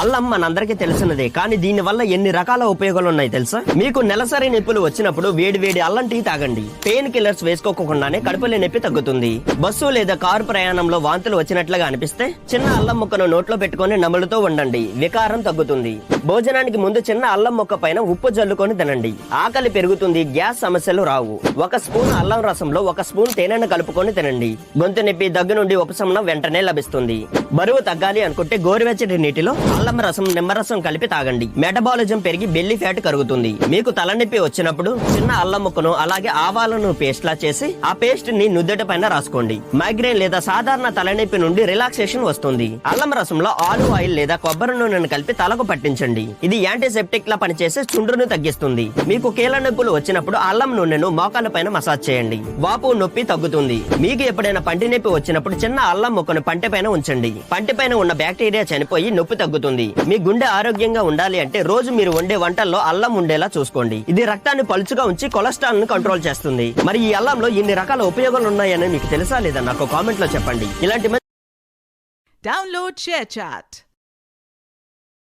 అల్లం మనందరికీ తెలిసినదే, కానీ దీని వల్ల ఎన్ని రకాల ఉపయోగాలు ఉన్నాయి తెలుసా? మీకు నెలసరి నొప్పులు వచ్చినప్పుడు వేడి వేడి అల్లం టీ తాగండి. పెయిన్ కిల్లర్స్ వేసుకోకుండానే కడుపులో నొప్పి తగ్గుతుంది. బస్సు లేదా కారు ప్రయాణంలో వాంతులు వచ్చినట్లుగా అనిపిస్తే చిన్న అల్లం ముక్కను నోట్లో పెట్టుకుని నములుతూ ఉండండి, వికారం తగ్గుతుంది. భోజనానికి ముందు చిన్న అల్లం ముక్క పైన ఉప్పు జల్లుకొని తినండి, ఆకలి పెరుగుతుంది, గ్యాస్ సమస్యలు రావు. 1 స్పూన్ అల్లం రసంలో 1 స్పూన్ తేనెను కలుపుకొని తినండి. గొంతు నొప్పి, దగ్గు నుండి ఉపశమనం వెంటనే లభిస్తుంది. బరువు తగ్గాలి అనుకుంటే గోరువెచ్చటి నీటిలో అల్లం రసం, నిమ్మరసం కలిపి తాగండి. మెటబాలిజం పెరిగి బెల్లి ఫ్యాట్ కరుగుతుంది. మీకు తలనొప్పి వచ్చినప్పుడు చిన్న అల్లం ముక్కను అలాగే ఆవాలను పేస్ట్ లా చేసి ఆ పేస్ట్ ని నుదుటి పైన రాసుకోండి. మైగ్రేన్ లేదా సాధారణ తలనొప్పి నుండి రిలాక్సేషన్ వస్తుంది. అల్లం రసంలో ఆలివ్ ఆయిల్ లేదా కొబ్బరి నూనెను కలిపి తలకు పట్టించండి. ఇది యాంటీసెప్టిక్ లా పనిచేసి చుండ్రును తగ్గిస్తుంది. మీకు కీళ్ళ నొప్పులు వచ్చినప్పుడు అల్లం నూనెను మోకాళ్ళ పైన మసాజ్ చేయండి, వాపు నొప్పి తగ్గుతుంది. మీకు ఎప్పుడైనా పంటి నొప్పి వచ్చినప్పుడు చిన్న అల్లం ముక్కను పంటి పైన ఉంచండి. పంటి పైన ఉన్న బ్యాక్టీరియా చనిపోయి నొప్పి తగ్గుతుంది. మీ గుండె ఆరోగ్యంగా ఉండాలి అంటే రోజు మీరు వండే వంటల్లో అల్లం ఉండేలా చూసుకోండి. ఇది రక్తాన్ని పలుచుగా ఉంచి కొలెస్ట్రాల్ ను కంట్రోల్ చేస్తుంది. మరి ఈ అల్లంలో ఇన్ని రకాల ఉపయోగాలు ఉన్నాయని మీకు తెలుసా లేదా? నాకు కామెంట్ లో చెప్పండి. ఇలాంటి Download ShareChat.